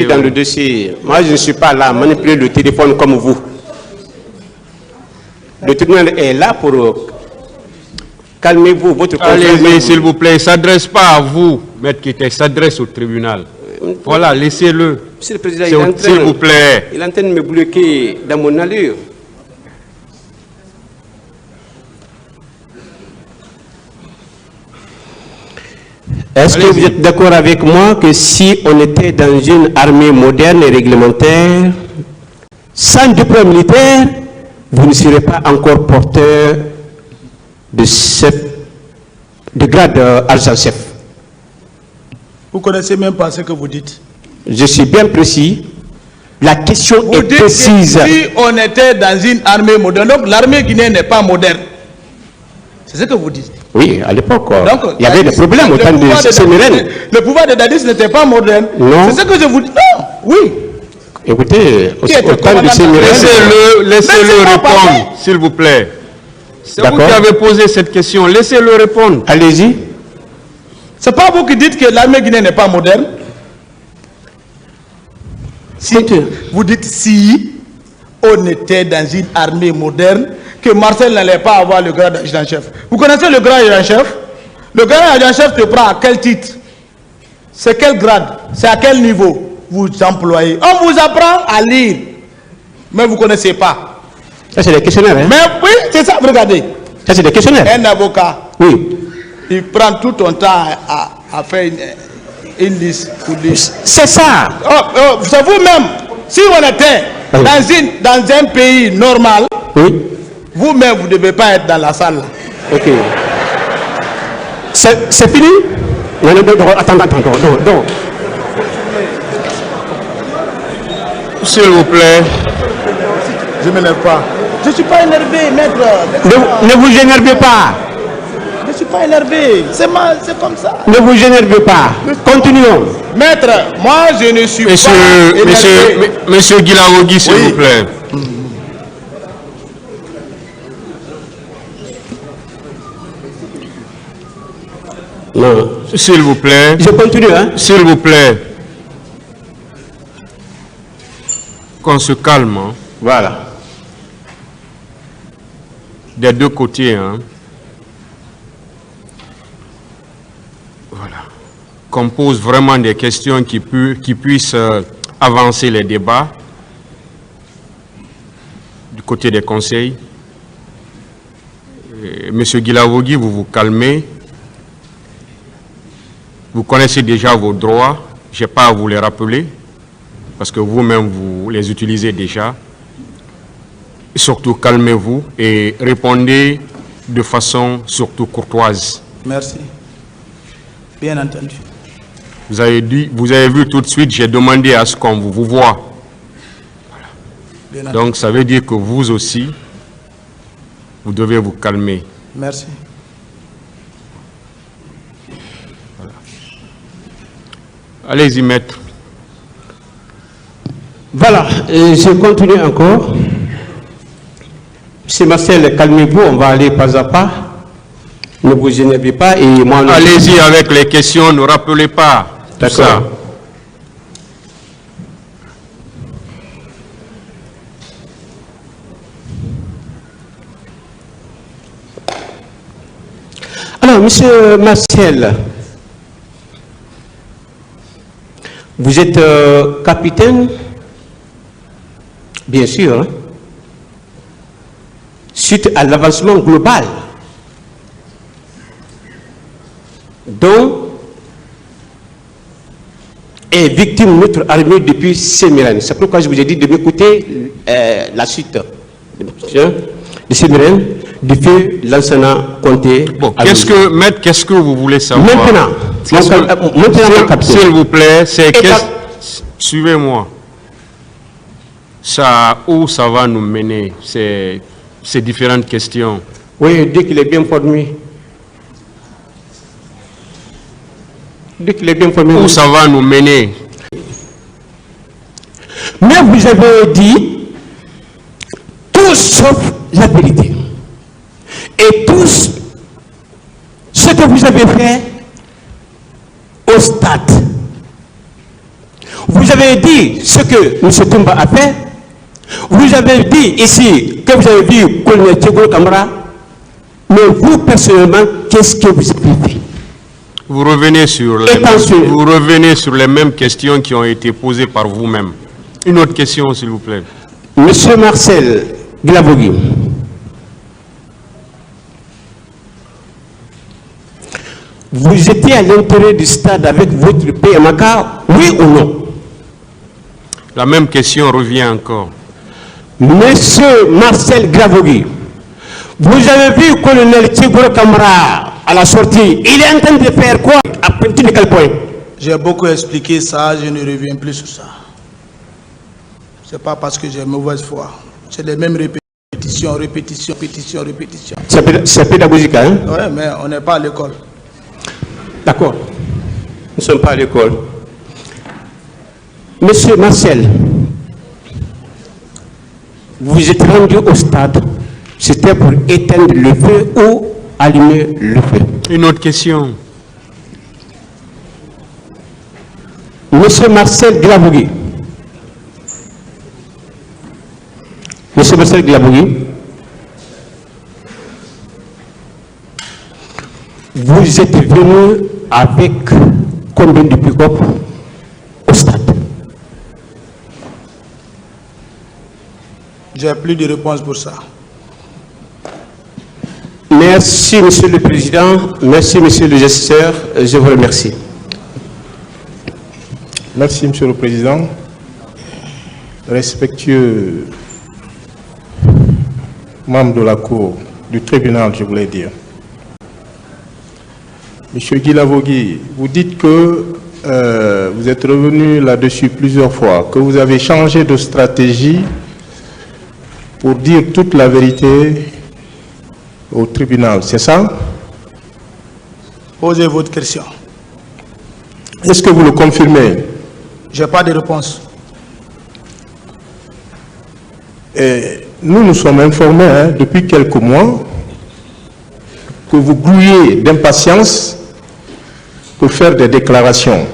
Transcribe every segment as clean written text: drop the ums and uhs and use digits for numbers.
Dans le dossier, moi je ne suis pas là à manipuler le téléphone comme vous. Le tribunal est là pour calmez-vous, votre confrère. Allez-y, s'il vous plaît, il ne s'adresse pas à vous, Maître Kéké, il s'adresse au tribunal. Voilà, laissez-le. Monsieur le Président, s'il vous plaît. Il est en train de me bloquer dans mon allure. Est-ce que vous êtes d'accord avec moi que si on était dans une armée moderne et réglementaire, sans diplôme militaire, vous ne serez pas encore porteur de grade adjudant-chef? Vous ne connaissez même pas ce que vous dites. Je suis bien précis. La question vous est dites précise. Que si on était dans une armée moderne, donc l'armée guinéenne n'est pas moderne. C'est ce que vous dites. Oui, à l'époque, il y avait des problèmes au temps de Sémérène. Le pouvoir de Dadis n'était pas moderne. C'est ce que je vous dis. Non, oui. Écoutez, au temps de Sémérène... Laissez-le répondre, s'il vous plaît. C'est vous qui avez posé cette question. Laissez-le répondre. Allez-y. C'est pas vous qui dites que l'armée guinéenne n'est pas moderne. Si, vous dites si on était dans une armée moderne, que Marcel n'allait pas avoir le grade d'adjudant-chef. Vous connaissez le grade d'adjudant-chef? Le grade d'adjudant-chef te prend à quel titre? C'est quel grade? C'est à quel niveau vous employez? On vous apprend à lire, mais vous ne connaissez pas. Ça, c'est des questionnaires, hein? Mais oui, c'est ça, regardez. Ça, c'est des questionnaires. Un avocat, oui, il prend tout ton temps à faire une liste. C'est ça. C'est vous-même. Si on était dans un pays normal, oui, vous-même, vous ne devez pas être dans la salle. Ok. C'est fini? Non, attends. S'il vous plaît. Je ne m'énerve pas. Je ne suis pas énervé, maître. Ne vous énervez pas. Je ne suis pas énervé. C'est comme ça. Ne vous énervez pas. Continuons. Maître, moi, je ne suis pas énervé. Monsieur Guilarogi, s'il vous plaît. Non. S'il vous plaît. Je continue, hein? S'il vous plaît. Qu'on se calme. Hein? Voilà. Des deux côtés. Hein? Voilà. Qu'on pose vraiment des questions qui puissent avancer les débats du côté des conseils. Monsieur Guilarogi, vous vous calmez. Vous connaissez déjà vos droits, je n'ai pas à vous les rappeler, parce que vous-même, vous les utilisez déjà. Surtout, calmez-vous et répondez de façon surtout courtoise. Merci. Bien entendu. Vous avez vu tout de suite, j'ai demandé à ce qu'on vous voit. Voilà. Donc, ça veut dire que vous aussi, vous devez vous calmer. Merci. Allez-y, maître. Voilà, je continue encore. Monsieur Marcel, calmez-vous, on va aller pas à pas. Ne vous énervez pas et moi... Allez-y avec les questions, ne rappelez pas. D'accord. Alors, monsieur Marcel, vous êtes capitaine, bien sûr, hein, suite à l'avancement global dont est victime notre armée depuis Sémérène. C'est pourquoi je vous ai dit de m'écouter la suite de Sémérène, du feu Lansana Conté. Bon, qu'est-ce que vous voulez savoir? Maintenant, s'il vous plaît, suivez-moi. Où ça va nous mener, ces différentes questions? Oui, dès qu'il est bien formé. Dès qu'il est bien formé. Où ça va nous mener? Mais vous avez dit tout sauf la vérité. Et tout ce que vous avez fait au stade. Vous avez dit ce que M. Toumba a fait. Vous avez dit ici que vous avez vu colonel Tchegoro Kamara. Mais vous, personnellement, qu'est-ce que vous avez fait? Vous revenez sur les mêmes questions qui ont été posées par vous-même. Une autre question, s'il vous plaît. Monsieur Marcel Glavogui, vous étiez à l'intérieur du stade avec votre PMK, oui ou non? La même question revient encore. Monsieur Marcel Glavogui, vous avez vu colonel Tchegoro Kamara à la sortie. Il est en train de faire quoi? À partir de quel point? J'ai beaucoup expliqué ça, je ne reviens plus sur ça. Ce n'est pas parce que j'ai mauvaise foi. C'est les mêmes répétitions. C'est pédagogique, hein? Oui, mais on n'est pas à l'école. D'accord. Nous ne sommes pas à l'école. Monsieur Marcel, vous êtes rendu au stade. C'était pour éteindre le feu ou allumer le feu? Une autre question. Monsieur Marcel Glavogui. Monsieur Marcel Glavogui, vous êtes venu avec combien de pick-up au stade? J'ai plus de réponse pour ça. Merci, Monsieur le Président. Merci, Monsieur le gesteur. Je vous remercie. Merci, Monsieur le Président. Respectueux membre de la Cour, du tribunal, je voulais dire. Monsieur Guy Lavogui, vous dites que vous êtes revenu là-dessus plusieurs fois, que vous avez changé de stratégie pour dire toute la vérité au tribunal, c'est ça? Posez votre question. Est-ce que vous le confirmez? Je n'ai pas de réponse. Nous sommes informés depuis quelques mois que vous grouillez d'impatience pour faire des déclarations.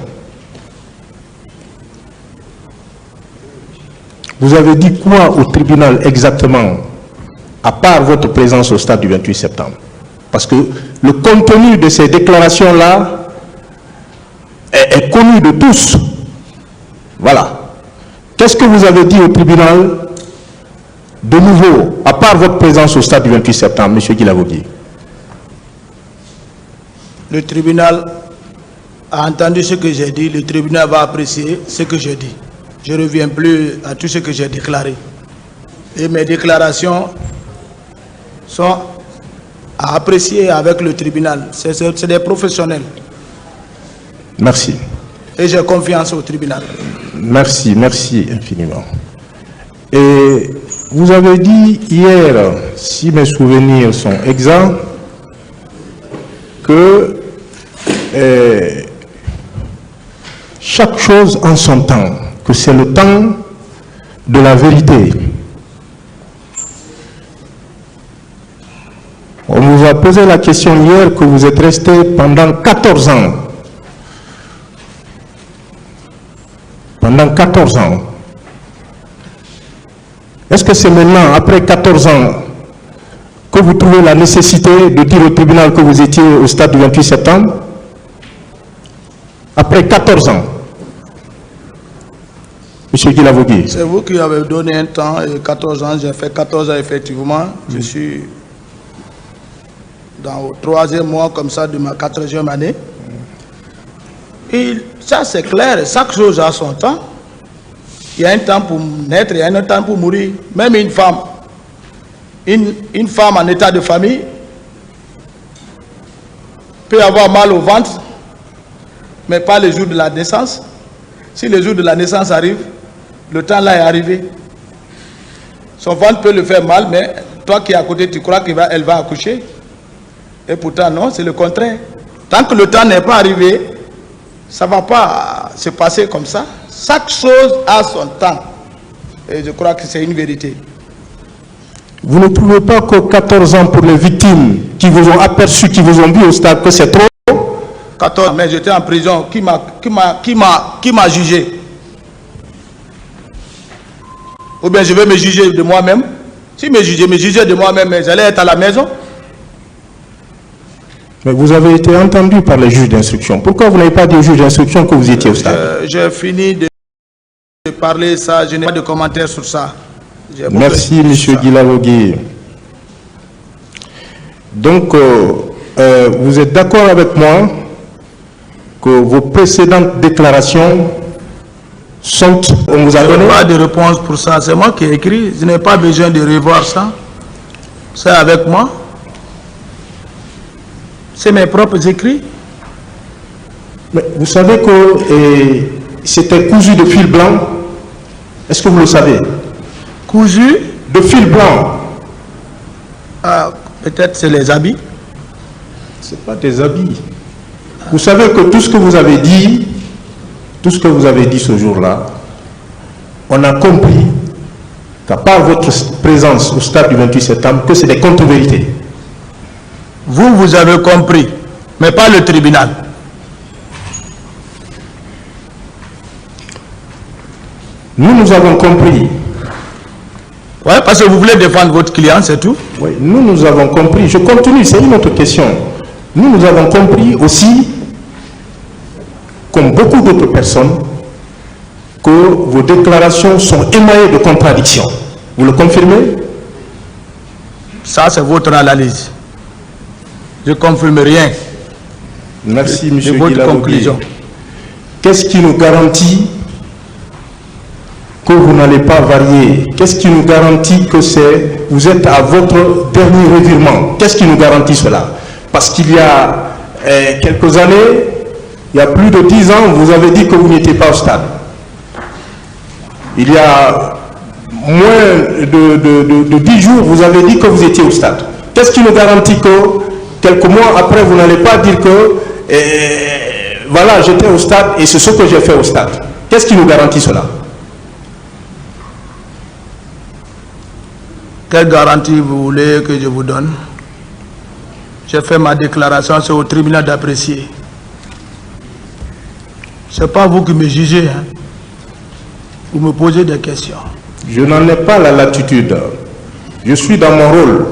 Vous avez dit quoi au tribunal exactement, à part votre présence au stade du 28 septembre? Parce que le contenu de ces déclarations-là est connu de tous. Voilà. Qu'est-ce que vous avez dit au tribunal de nouveau, à part votre présence au stade du 28 septembre, M. Guy Lavogui? Le tribunal a entendu ce que j'ai dit, le tribunal va apprécier ce que j'ai dit. Je ne reviens plus à tout ce que j'ai déclaré. Et mes déclarations sont à apprécier avec le tribunal. C'est des professionnels. Merci. Et j'ai confiance au tribunal. Merci, merci infiniment. Et vous avez dit hier, si mes souvenirs sont exacts, que chaque chose en son temps, que c'est le temps de la vérité. On vous a posé la question hier que vous êtes resté pendant 14 ans. Pendant 14 ans. Est-ce que c'est maintenant, après 14 ans, que vous trouvez la nécessité de dire au tribunal que vous étiez au stade du 28 septembre? Après 14 ans. Monsieur Guy Lavogui. C'est vous qui avez donné un temps, et 14 ans, j'ai fait 14 ans effectivement. Je suis dans le 3e mois comme ça de ma 4e année. Et ça c'est clair, chaque chose a son temps. Il y a un temps pour naître, il y a un temps pour mourir. Même une femme en état de famille peut avoir mal au ventre, mais pas le jour de la naissance. Si le jour de la naissance arrive, le temps là est arrivé. Son ventre peut le faire mal, mais toi qui es à côté, tu crois qu'elle va accoucher. Et pourtant non, c'est le contraire. Tant que le temps n'est pas arrivé, ça ne va pas se passer comme ça. Chaque chose a son temps. Et je crois que c'est une vérité. Vous ne trouvez pas que 14 ans pour les victimes qui vous ont aperçu, qui vous ont vu au stade, que c'est trop? 14 ans, mais j'étais en prison. Qui m'a jugé? Ou bien je vais me juger de moi-même. Si me juger de moi-même, j'allais être à la maison. Mais vous avez été entendu par les juges d'instruction. Pourquoi vous n'avez pas dit aux juges d'instruction que vous étiez au stade? J'ai fini de parler ça, je n'ai pas de commentaires sur ça. Merci, M. Guilavogui. Donc, vous êtes d'accord avec moi que vos précédentes déclarations sont... On vous a donné... Je n'ai pas de réponse pour ça, c'est moi qui ai écrit. Je n'ai pas besoin de revoir ça. C'est avec moi. C'est mes propres écrits. Mais vous savez que c'était cousu de fil blanc. Est-ce que vous le savez? Cousu de fil blanc. Ah, peut-être c'est les habits. Ce n'est pas des habits. Vous savez que tout ce que vous avez dit, ce jour-là, on a compris qu'à part votre présence au stade du 28 septembre, que c'est des contre-vérités. Vous avez compris, mais pas le tribunal. Nous avons compris. Oui, parce que vous voulez défendre votre client, c'est tout. Oui, nous avons compris. Je continue, c'est une autre question. Nous avons compris aussi, comme beaucoup d'autres personnes, que vos déclarations sont émaillées de contradictions. Vous le confirmez? Ça, c'est votre analyse. Je ne confirme rien. Merci, M. Guilavogui. Qu'est-ce qui nous garantit que vous n'allez pas varier? Qu'est-ce qui nous garantit que vous êtes à votre dernier revirement? Qu'est-ce qui nous garantit cela? Parce qu'il y a quelques années, il y a plus de 10 ans, vous avez dit que vous n'étiez pas au stade. Il y a moins de 10 jours, vous avez dit que vous étiez au stade. Qu'est-ce qui nous garantit que quelques mois après, vous n'allez pas dire que voilà, j'étais au stade et c'est ce que j'ai fait au stade? Qu'est-ce qui nous garantit cela? Quelle garantie vous voulez que je vous donne? J'ai fait ma déclaration, c'est au tribunal d'apprécier. Ce n'est pas vous qui me jugez. Hein. Vous me posez des questions. Je n'en ai pas la latitude. Je suis dans mon rôle.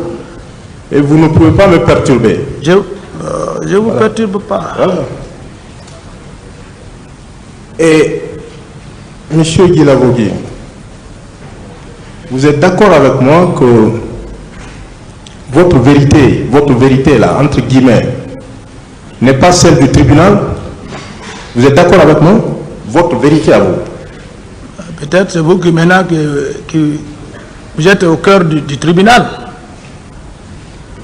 Et vous ne pouvez pas me perturber. Je ne vous perturbe pas. Voilà. Et, M. Guilavogui, vous êtes d'accord avec moi que votre vérité là, entre guillemets, n'est pas celle du tribunal? Vous êtes d'accord avec moi? Votre vérité à vous? Peut-être c'est vous qui maintenant vous êtes au cœur du tribunal.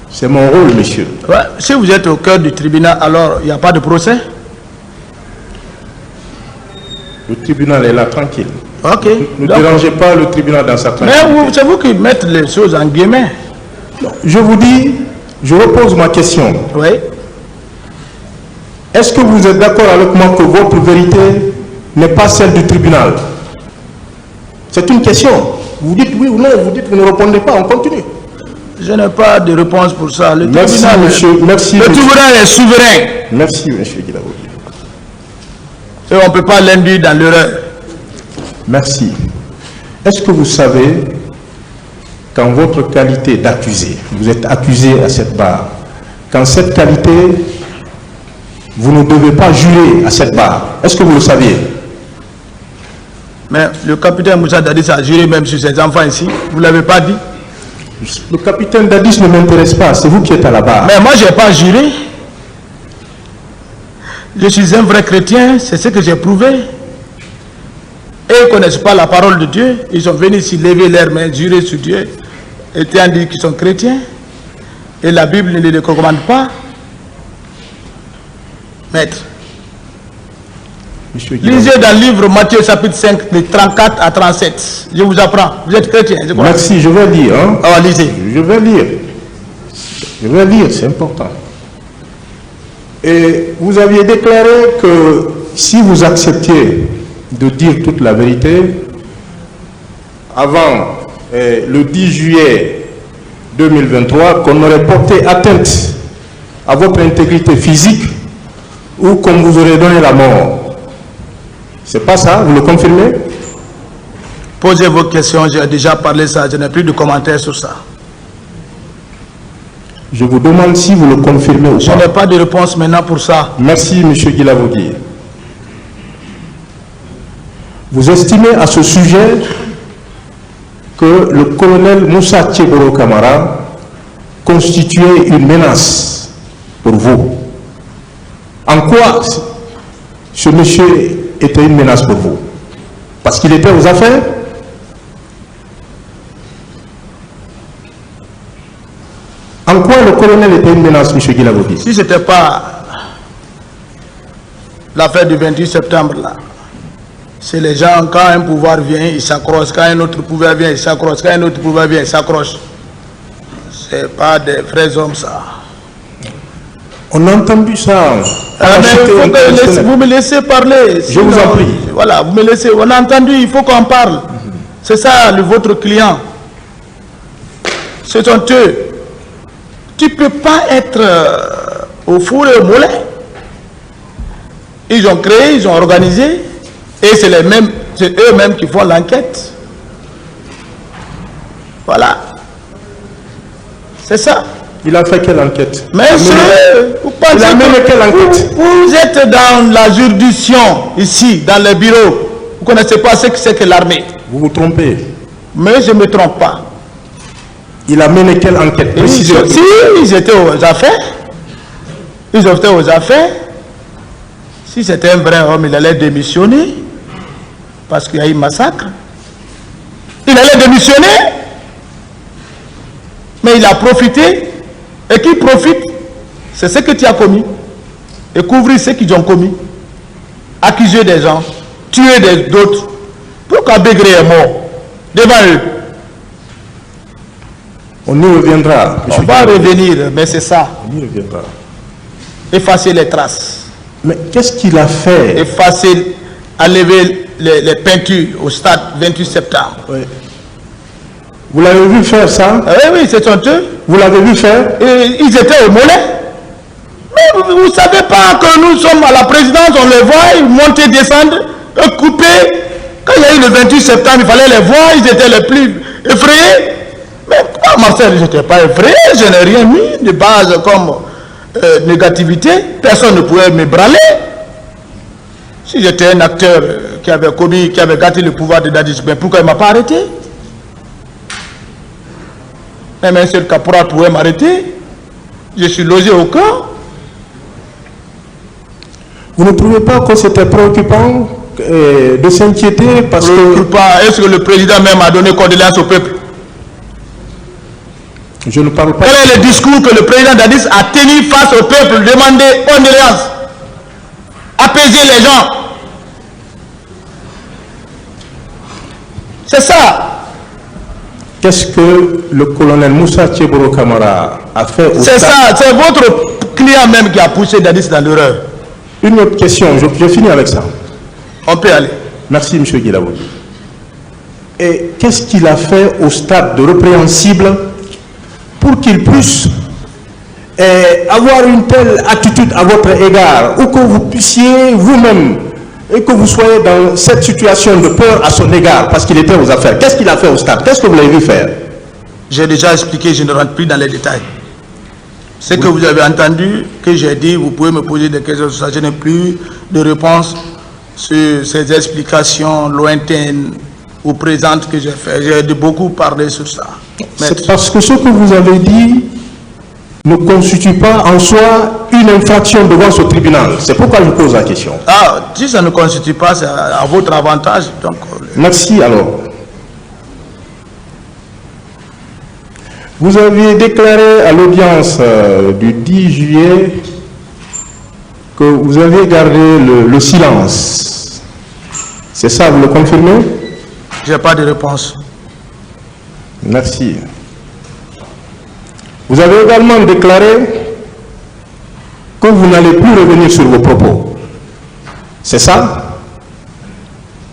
C'est mon rôle, monsieur. Ouais, si vous êtes au cœur du tribunal, alors il n'y a pas de procès? Le tribunal est là, tranquille. Ok. Ne dérangez pas le tribunal dans sa tranquillité. Mais c'est vous qui mettez les choses en guillemets. Non, je vous dis, je repose ma question. Oui. Est-ce que vous êtes d'accord avec moi que votre vérité n'est pas celle du tribunal? C'est une question. Vous dites oui ou non, vous dites vous ne répondez pas, on continue. Je n'ai pas de réponse pour ça. Le merci, tribunal, monsieur. Merci, le tribunal est souverain. Merci, monsieur Guilavogui. Et on ne peut pas l'induire dans l'erreur. Merci. Est-ce que vous savez qu'en votre qualité d'accusé, vous êtes accusé à cette barre, qu'en cette qualité, vous ne devez pas jurer à cette barre? Est-ce que vous le saviez? Mais le capitaine Moussa Dadis a juré même sur ses enfants ici. Vous ne l'avez pas dit? Le capitaine Dadis ne m'intéresse pas, c'est vous qui êtes à la barre. Mais moi, je n'ai pas juré. Je suis un vrai chrétien, c'est ce que j'ai prouvé. Et ils ne connaissent pas la parole de Dieu. Ils sont venus ici lever leurs mains, jurer sur Dieu, et dire qu'ils sont chrétiens. Et la Bible ne les recommande pas. Maître. Lisez dans le livre Matthieu chapitre 5, de 34 à 37. Je vous apprends. Vous êtes chrétien, je crois. Merci, je vais lire. Hein? Ah, lisez. Je vais lire. Je vais lire, c'est important. Et vous aviez déclaré que si vous acceptiez de dire toute la vérité, avant le 10 juillet 2023, qu'on aurait porté atteinte à votre intégrité physique ou qu'on vous aurait donné la mort. C'est pas ça, vous le confirmez? Posez vos questions, j'ai déjà parlé de ça, je n'ai plus de commentaires sur ça. Je vous demande si vous le confirmez ou pas. Je n'ai pas de réponse maintenant pour ça. Merci, M. Guilavogui. Vous estimez à ce sujet que le colonel Moussa Tcheboro Camara constituait une menace pour vous. En quoi ce monsieur était une menace pour vous? Parce qu'il était aux affaires? En quoi le colonel était une menace, M. Guilavogui? Si ce n'était pas l'affaire du 28 septembre, là, c'est les gens, quand un pouvoir vient, ils s'accrochent, quand un autre pouvoir vient, ils s'accrochent, quand un autre pouvoir vient, ils s'accrochent. Ce n'est pas des vrais hommes, ça. On a entendu ça. Mais vous me laissez parler. Je vous en prie. Voilà, vous me laissez. On a entendu, il faut qu'on parle. C'est ça, votre client. C'est honteux. Tu ne peux pas être au four et au moulin. Ils ont créé, ils ont organisé, et c'est eux-mêmes qui font l'enquête. Voilà. C'est ça. Il a fait quelle enquête? Monsieur, il a mené quelle enquête? Vous êtes dans la juridiction, ici, dans les bureaux. Vous ne connaissez pas ce que c'est que l'armée. Vous vous trompez. Mais je ne me trompe pas. Il a mené quelle enquête? Précisément. Si, ils étaient aux affaires. Ils étaient aux affaires. Si c'était un vrai homme, il allait démissionner. Parce qu'il y a eu massacre. Il allait démissionner. Mais il a profité. Et qui profite? C'est ce que tu as commis. Et couvrir ceux qui ont commis. Accuser des gens. Tuer d'autres. Pourquoi Bégré est mort devant eux? On y reviendra. On va revenir, mais c'est ça. On y reviendra. Effacer les traces. Mais qu'est-ce qu'il a fait? Effacer, enlever les peintures au stade 28 septembre. Oui. Vous l'avez vu faire ça? Oui, c'est honteux. Vous l'avez vu faire? Et ils étaient au mollet. Mais vous ne savez pas que nous sommes à la présidence, on les voit, ils montent et descendent, couper. Quand il y a eu le 28 septembre, il fallait les voir, ils étaient les plus effrayés. Mais moi, Marcel, je n'étais pas effrayé, je n'ai rien mis de base comme négativité. Personne ne pouvait me branler. Si j'étais un acteur qui avait commis, qui avait gâté le pouvoir de Dadis, mais pourquoi il ne m'a pas arrêté? Même un seul caporal pouvait m'arrêter. Je suis logé au camp. Vous ne trouvez pas que c'était préoccupant de s'inquiéter parce que... Est-ce que le président même a donné condoléances au peuple? Je ne parle pas... Quel est le discours que le président Dadis a tenu face au peuple? Demander condoléances. Apaiser les gens. C'est ça. Qu'est-ce que le colonel Moussa Tcheboro Camara a fait au C'est ça, c'est votre client même qui a poussé Dadis dans l'erreur. Une autre question, je finis avec ça. On peut aller. Merci, M. Guilavogui. Et qu'est-ce qu'il a fait au stade de répréhensible pour qu'il puisse avoir une telle attitude à votre égard, ou que vous puissiez vous-même, et que vous soyez dans cette situation de peur à son égard, parce qu'il était aux affaires? Qu'est-ce qu'il a fait au stade? Qu'est-ce que vous l'avez vu faire? J'ai déjà expliqué, je ne rentre plus dans les détails. Ce que vous avez entendu, que j'ai dit, vous pouvez me poser des questions sur ça. Je n'ai plus de réponse sur ces explications lointaines ou présentes que j'ai fait. J'ai beaucoup parlé sur ça. C'est parce que ce que vous avez dit ne constitue pas en soi une infraction devant ce tribunal. C'est pourquoi je pose la question. Ah, si ça ne constitue pas, c'est à votre avantage. Donc, merci alors. Vous aviez déclaré à l'audience du 10 juillet que vous aviez gardé le silence. C'est ça, vous le confirmez? Je n'ai pas de réponse. Merci. Vous avez également déclaré que vous n'allez plus revenir sur vos propos. C'est ça?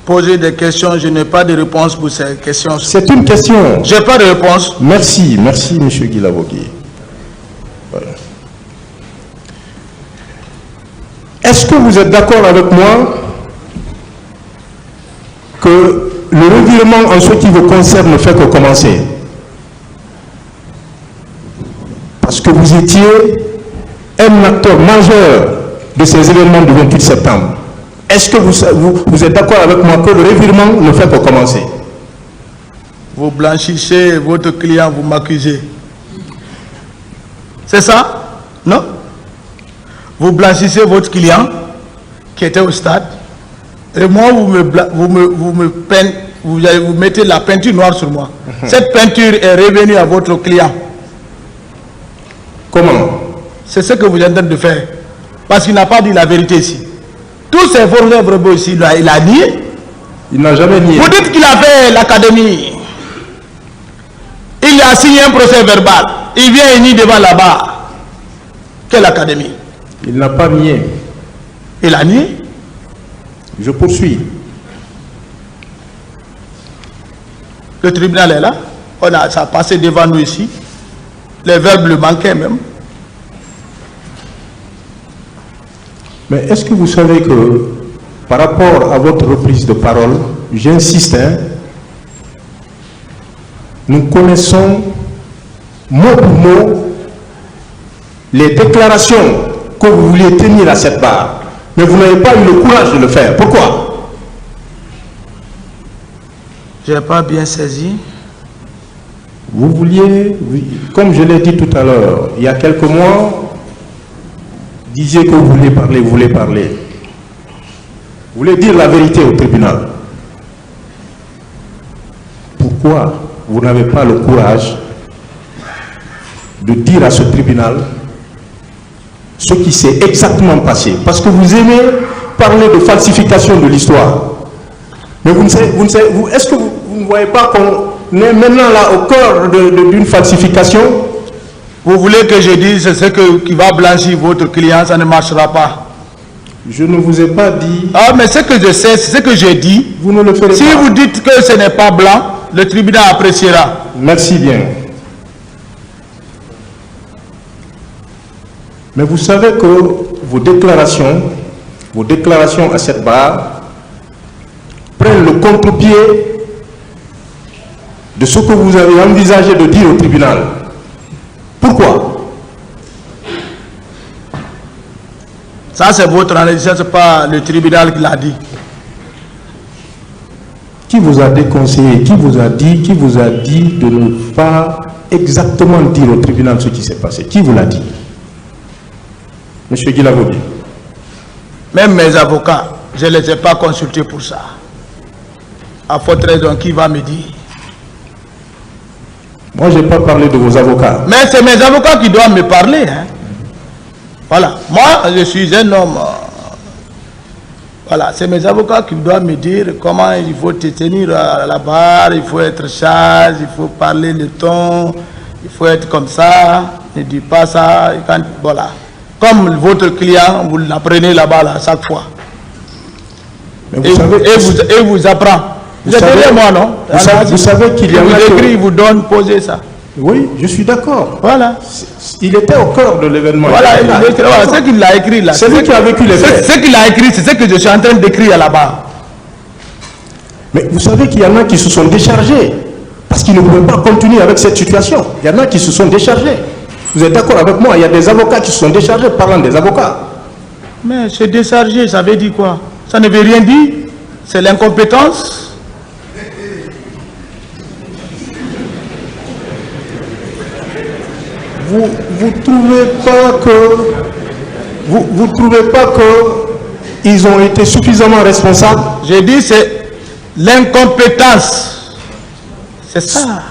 Poser des questions, je n'ai pas de réponse pour ces questions. C'est une question. Je n'ai pas de réponse. Merci, merci M. Guilavogui. Voilà. Est-ce que vous êtes d'accord avec moi que le revirement en ce qui vous concerne ne fait que commencer. Parce que vous étiez un acteur majeur de ces événements du 28 septembre. Est-ce que vous êtes d'accord avec moi que le revirement ne fait que commencer? Vous blanchissez votre client, vous m'accusez. C'est ça? Non? Vous blanchissez votre client qui était au stade. Et moi, vous mettez la peinture noire sur moi. Cette peinture est revenue à votre client. Comment? C'est ce que vous êtes en train de faire. Parce qu'il n'a pas dit la vérité ici. Tous ces forces verbaux ici, il a nié. Il n'a jamais nié. Vous dites qu'il a fait l'académie. Il a signé un procès verbal. Il vient unir devant là-bas. Quelle académie? Il n'a pas nié. Il a nié. Je poursuis. Le tribunal est là. Ça a passé devant nous ici. Les verbes le manquaient même. Mais est-ce que vous savez que par rapport à votre reprise de parole, j'insiste, nous connaissons mot pour mot les déclarations que vous vouliez tenir à cette barre, mais vous n'avez pas eu le courage de le faire. Pourquoi? Je n'ai pas bien saisi. Vous vouliez, comme je l'ai dit tout à l'heure, il y a quelques mois, disiez que vous voulez parler, vous voulez parler. Vous voulez dire la vérité au tribunal. Pourquoi vous n'avez pas le courage de dire à ce tribunal ce qui s'est exactement passé? Parce que vous aimez parler de falsification de l'histoire. Mais est-ce que vous ne voyez pas qu'on est maintenant là au cœur d'une falsification? Vous voulez que je dise ce qui va blanchir votre client, ça ne marchera pas. Je ne vous ai pas dit... Ah, mais ce que je sais, c'est ce que j'ai dit. Vous ne le ferez pas. Si vous dites que ce n'est pas blanc, le tribunal appréciera. Merci bien. Mais vous savez que vos déclarations à cette barre prennent le contre-pied de ce que vous avez envisagé de dire au tribunal. Pourquoi? Ça, c'est votre analyse, ce n'est pas le tribunal qui l'a dit. Qui vous a déconseillé? Qui vous a dit de ne pas exactement dire au tribunal ce qui s'est passé? Qui vous l'a dit? Monsieur Guy Lavogui. Même mes avocats, je ne les ai pas consultés pour ça. À forte raison, qui va me dire? Moi, je n'ai pas parlé de vos avocats. Mais c'est mes avocats qui doivent me parler. Hein. Voilà. Moi, je suis un homme. Voilà. C'est mes avocats qui doivent me dire comment il faut te tenir à la barre, il faut être sage, il faut parler le ton, il faut être comme ça, ne dis pas ça. Voilà. Comme votre client, vous l'apprenez là-bas à chaque fois. Mais vous savez, et vous apprend. Vous êtes derrière moi, non? Vous savez qu'il y a... Il vous écrit, il vous donne, posez ça. Oui, je suis d'accord. Voilà. Il était au cœur de l'événement. Voilà, c'est qu'il l'a écrit là. C'est lui qui a vécu les faits. Ce qu'il a écrit, c'est ce que je suis en train d'écrire là-bas. Mais vous savez qu'il y en a qui se sont déchargés parce qu'ils ne pouvaient pas continuer avec cette situation. Il y en a qui se sont déchargés. Vous êtes d'accord avec moi? Il y a des avocats qui se sont déchargés, parlant des avocats. Mais se décharger, ça veut dire quoi? Ça ne veut rien dire. C'est l'incompétence. Vous trouvez pas que ils ont été suffisamment responsables? J'ai dit c'est l'incompétence. C'est ça.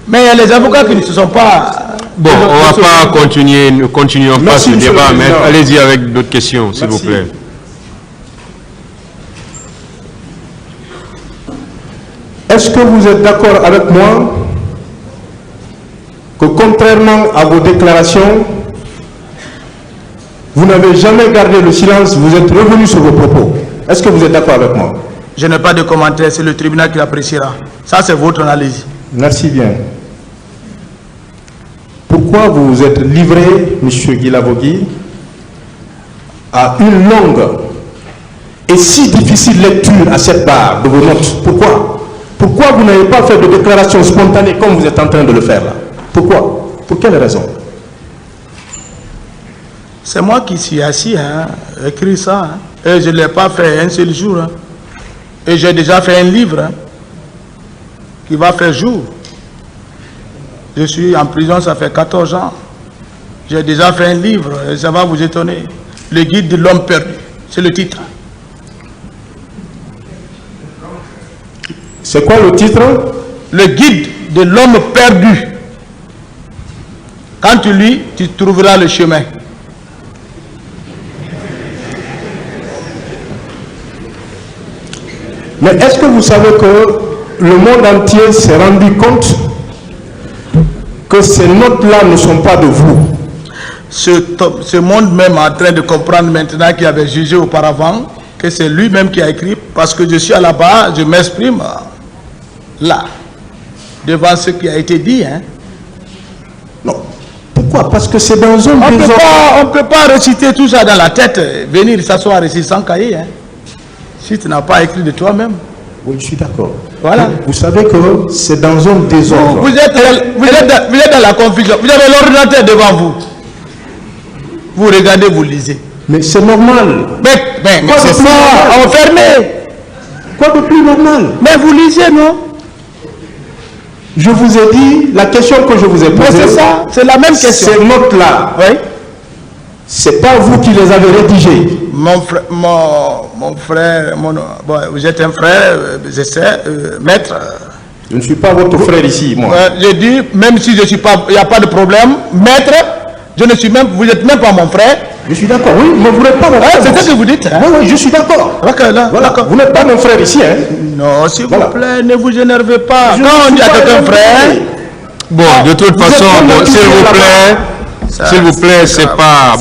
Mais il y a les avocats qui ne se sont pas... Bon, on ne va pas continuer, nous continuons pas ce débat, mais allez-y avec d'autres questions, s'il vous plaît. Est-ce que vous êtes d'accord avec moi que contrairement à vos déclarations, vous n'avez jamais gardé le silence, vous êtes revenu sur vos propos? Est-ce que vous êtes d'accord avec moi? Je n'ai pas de commentaire, c'est le tribunal qui l'appréciera. Ça, c'est votre analyse. Merci bien. Pourquoi vous vous êtes livré, M. Guy Lavogui, à une longue et si difficile lecture à cette barre de vos notes. Pourquoi? Pourquoi vous n'avez pas fait de déclaration spontanée comme vous êtes en train de le faire là? Pourquoi? Pour quelle raison? C'est moi qui suis assis, écrit ça, et je ne l'ai pas fait un seul jour. Et j'ai déjà fait un livre qui va faire jour. Je suis en prison, ça fait 14 ans. J'ai déjà fait un livre, et ça va vous étonner. Le guide de l'homme perdu, c'est le titre. C'est quoi le titre? Le guide de l'homme perdu. Quand tu lis, tu trouveras le chemin. Mais est-ce que vous savez que le monde entier s'est rendu compte que ces notes-là ne sont pas de vous? Ce monde même est en train de comprendre maintenant qu'il avait jugé auparavant que c'est lui-même qui a écrit, parce que je suis à la barre, je m'exprime là, devant ce qui a été dit. Non. Pourquoi? Parce que c'est dans un désordre. On ne peut pas réciter tout ça dans la tête, venir s'asseoir ici sans cahier. Si tu n'as pas écrit de toi-même. Oui, je suis d'accord. Voilà. Vous savez que c'est dans un désordre. Vous êtes dans la confusion. Vous avez l'ordinateur devant vous. Vous regardez, vous lisez. Mais c'est normal. Mais c'est ça, enfermé. Quoi de plus normal? Mais vous lisez, non? Je vous ai dit, la question que je vous ai posée. C'est ça, c'est la même question. Ces notes-là, oui. C'est pas vous qui les avez rédigées. Mon frère, bon, vous êtes un frère, maître. Je ne suis pas votre frère ici, moi. Je dis, même si je suis pas, il n'y a pas de problème, maître, je ne suis même, vous n'êtes même pas mon frère. Je suis d'accord, oui, mais vous n'êtes pas mon frère. C'est ce que vous dites. Oui, oui, je suis d'accord. Voilà. Vous n'êtes pas mon frère ici, Non, s'il vous plaît, ne vous énervez pas. Je Quand on dit à quelqu'un frère. Bon, de toute façon, s'il vous plaît, c'est pas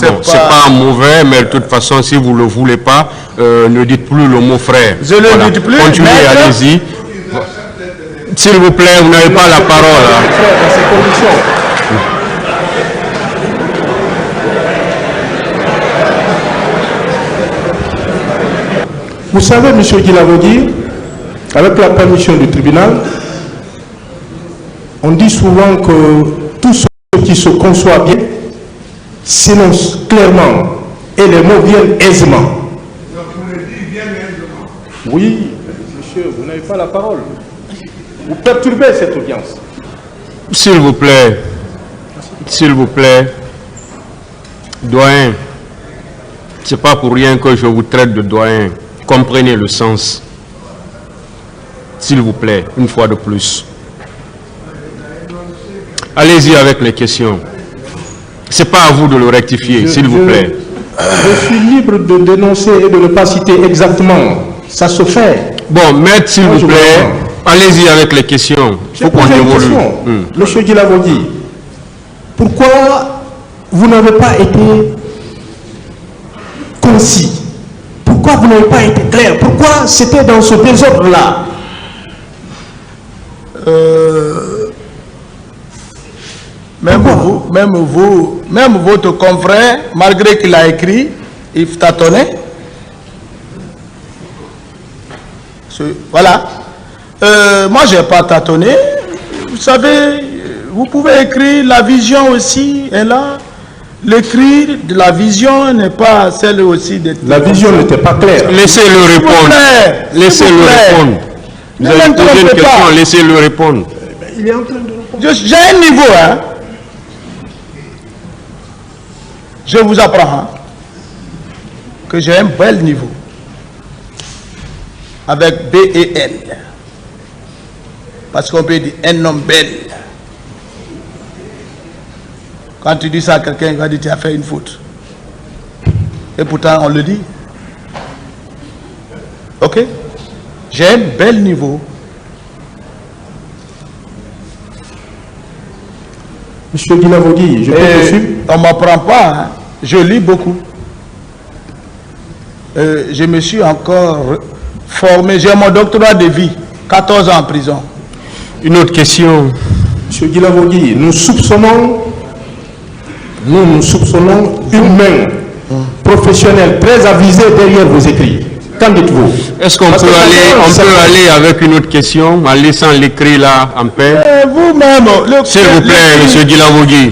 mauvais, mais de toute façon, si vous ne le voulez pas, ne dites plus le mot frère. Je ne le dis plus. Continuez, allez-y. S'il vous plaît, vous n'avez pas la parole. Vous savez, M. Guilavogui, avec la permission du tribunal, on dit souvent que tout ce qui se conçoit bien s'énonce clairement et les mots viennent aisément. Oui, monsieur, vous n'avez pas la parole. Vous perturbez cette audience. S'il vous plaît, doyen, c'est pas pour rien que je vous traite de doyen. Comprenez le sens. S'il vous plaît, une fois de plus. Allez-y avec les questions. C'est pas à vous de le rectifier, s'il vous plaît. Je suis libre de dénoncer et de ne pas citer exactement. Ça se fait. Bon, maître, s'il vous plaît, allez-y avec les questions. Il faut qu'on évolue. Monsieur Guilavogui, pourquoi vous n'avez pas été concis? Pourquoi vous n'avez pas été clair? Pourquoi c'était dans ce désordre-là? Même votre confrère, malgré qu'il a écrit, il tâtonnait. Voilà. Moi, je n'ai pas tâtonné. Vous savez, vous pouvez écrire la vision aussi, et là, l'écrit de la vision n'est pas celle aussi de... La vision n'était pas claire. Laissez-le répondre. Laissez-le répondre. Vous avez posé une question, laissez-le répondre. Il est en train de répondre. J'ai un niveau, Je vous apprends que j'ai un bel niveau. Avec B et L. Parce qu'on peut dire un homme bel. Quand tu dis ça à quelqu'un, il va dire tu as fait une faute. Et pourtant, on le dit. Ok? J'ai un bel niveau. Monsieur Guilavogui, je peux te suivre? On ne m'apprend pas. Je lis beaucoup. Je me suis encore formé. J'ai mon doctorat de vie. 14 ans en prison. Une autre question. Monsieur Guilavogui, nous soupçonnons une main professionnelle très avisée derrière vos écrits. Qu'en dites-vous? Est-ce qu'on peut aller avec une autre question en laissant l'écrit là en paix? Vous-même, s'il vous plaît, M. Dilavogui.